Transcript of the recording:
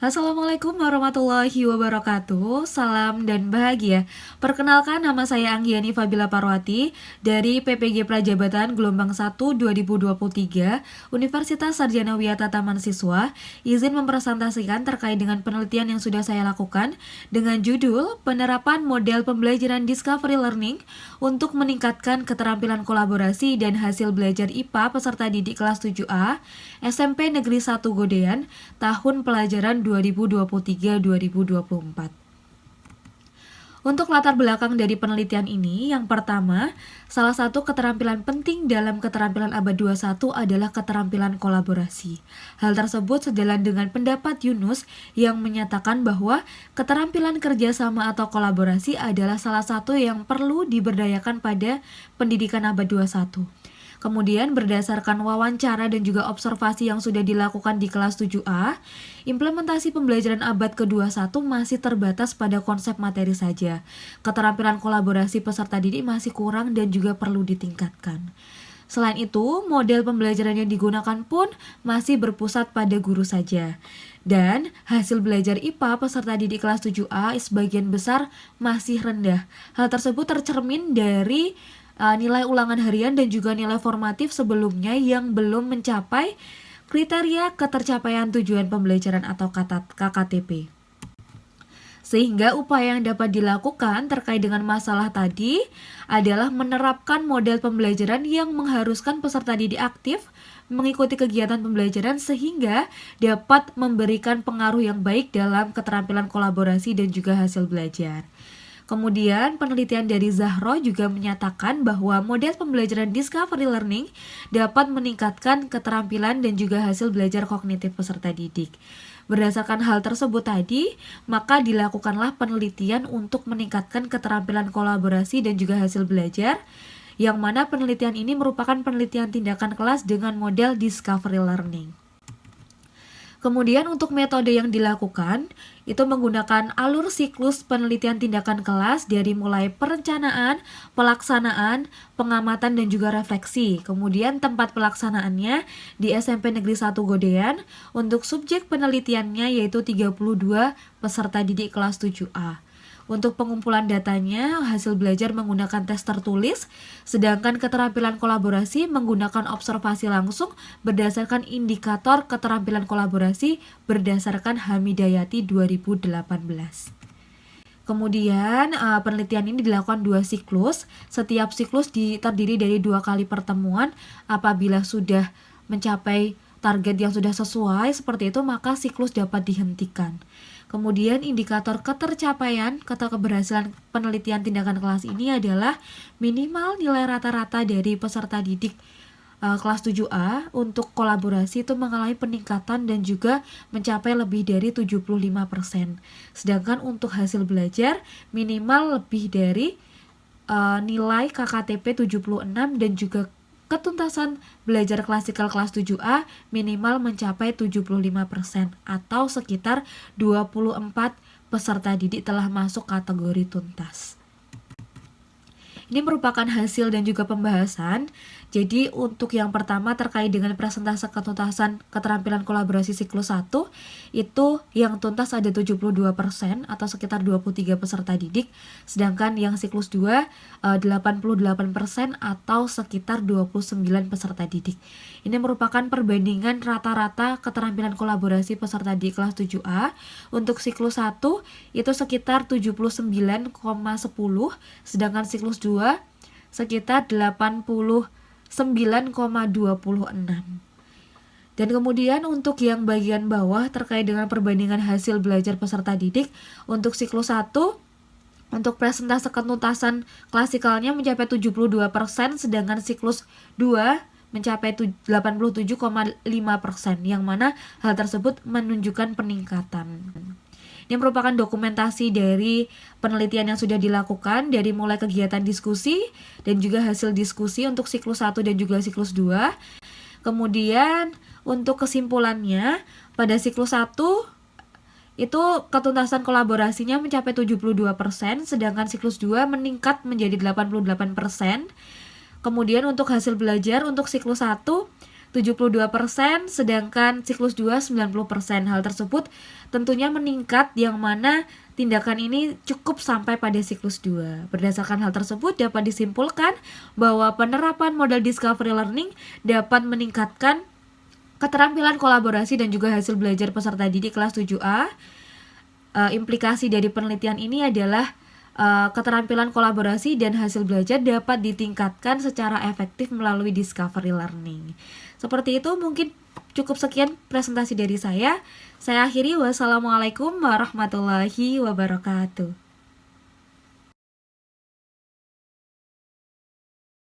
Assalamualaikum warahmatullahi wabarakatuh. Salam dan bahagia. Perkenalkan, nama saya Anggiani Fabila Parwati dari PPG Prajabatan Gelombang 1 2023 Universitas Sarjana Wiyata Taman Siswa. Izin mempresentasikan terkait dengan penelitian yang sudah saya lakukan dengan judul Penerapan Model Pembelajaran Discovery Learning untuk meningkatkan keterampilan kolaborasi dan hasil belajar IPA peserta didik kelas 7A SMP Negeri 1 Godean tahun pelajaran 2023-2024. Untuk latar belakang dari penelitian ini, yang pertama, salah satu keterampilan penting dalam keterampilan abad 21 adalah keterampilan kolaborasi. Hal tersebut sejalan dengan pendapat Yunus yang menyatakan bahwa keterampilan kerjasama atau kolaborasi adalah salah satu yang perlu diberdayakan pada pendidikan abad 21. Kemudian berdasarkan wawancara dan juga observasi yang sudah dilakukan di kelas 7A, implementasi pembelajaran abad ke-21 masih terbatas pada konsep materi saja. Keterampilan kolaborasi peserta didik masih kurang dan juga perlu ditingkatkan. Selain itu, model pembelajaran yang digunakan pun masih berpusat pada guru saja. Dan hasil belajar IPA peserta didik kelas 7A sebagian besar masih rendah. Hal tersebut tercermin dari nilai ulangan harian dan juga nilai formatif sebelumnya yang belum mencapai kriteria ketercapaian tujuan pembelajaran atau KKTP. Sehingga upaya yang dapat dilakukan terkait dengan masalah tadi adalah menerapkan model pembelajaran yang mengharuskan peserta didik aktif mengikuti kegiatan pembelajaran sehingga dapat memberikan pengaruh yang baik dalam keterampilan kolaborasi dan juga hasil belajar. Kemudian penelitian dari Zahro juga menyatakan bahwa model pembelajaran discovery learning dapat meningkatkan keterampilan dan juga hasil belajar kognitif peserta didik. Berdasarkan hal tersebut tadi, maka dilakukanlah penelitian untuk meningkatkan keterampilan kolaborasi dan juga hasil belajar, yang mana penelitian ini merupakan penelitian tindakan kelas dengan model discovery learning. Kemudian untuk metode yang dilakukan, itu menggunakan alur siklus penelitian tindakan kelas dari mulai perencanaan, pelaksanaan, pengamatan dan juga refleksi. Kemudian tempat pelaksanaannya di SMP Negeri 1 Godean, untuk subjek penelitiannya yaitu 32 peserta didik kelas 7A. Untuk pengumpulan datanya, hasil belajar menggunakan tes tertulis, sedangkan keterampilan kolaborasi menggunakan observasi langsung berdasarkan indikator keterampilan kolaborasi berdasarkan Hamidayati 2018. Kemudian penelitian ini dilakukan 2 siklus. Setiap siklus terdiri dari 2 kali pertemuan. Apabila sudah mencapai target yang sudah sesuai seperti itu, maka siklus dapat dihentikan. Kemudian indikator ketercapaian atau keberhasilan penelitian tindakan kelas ini adalah minimal nilai rata-rata dari peserta didik kelas 7A untuk kolaborasi itu mengalami peningkatan dan juga mencapai lebih dari 75%. Sedangkan untuk hasil belajar minimal lebih dari nilai KKTP 76 dan juga ketuntasan belajar klasikal kelas 7A minimal mencapai 75% atau sekitar 24 peserta didik telah masuk kategori tuntas. Ini merupakan hasil dan juga pembahasan. Jadi untuk yang pertama terkait dengan persentase ketuntasan keterampilan kolaborasi siklus 1, itu yang tuntas ada 72% atau sekitar 23 peserta didik, sedangkan yang siklus 2 88% atau sekitar 29 peserta didik. Ini merupakan perbandingan rata-rata keterampilan kolaborasi peserta didik kelas 7A. Untuk siklus 1 itu sekitar 79,10, sedangkan siklus 2 sekitar 89,26. Dan kemudian untuk yang bagian bawah terkait dengan perbandingan hasil belajar peserta didik, untuk siklus 1 untuk presentase ketuntasan klasikalnya mencapai 72%, sedangkan siklus 2 mencapai 87,5%, yang mana hal tersebut menunjukkan peningkatan. Ini merupakan dokumentasi dari penelitian yang sudah dilakukan dari mulai kegiatan diskusi dan juga hasil diskusi untuk siklus 1 dan juga siklus 2. Kemudian untuk kesimpulannya, pada siklus 1 itu ketuntasan kolaborasinya mencapai 72%, sedangkan siklus 2 meningkat menjadi 88%. Kemudian untuk hasil belajar untuk siklus 1 72%, sedangkan siklus 2 90%. Hal tersebut tentunya meningkat, yang mana tindakan ini cukup sampai pada siklus 2. Berdasarkan hal tersebut dapat disimpulkan bahwa penerapan model discovery learning dapat meningkatkan keterampilan kolaborasi dan juga hasil belajar peserta didik kelas 7A. Implikasi dari penelitian ini adalah keterampilan kolaborasi dan hasil belajar dapat ditingkatkan secara efektif melalui discovery learning. Seperti itu, mungkin cukup sekian presentasi dari saya. Saya akhiri, wassalamualaikum warahmatullahi wabarakatuh.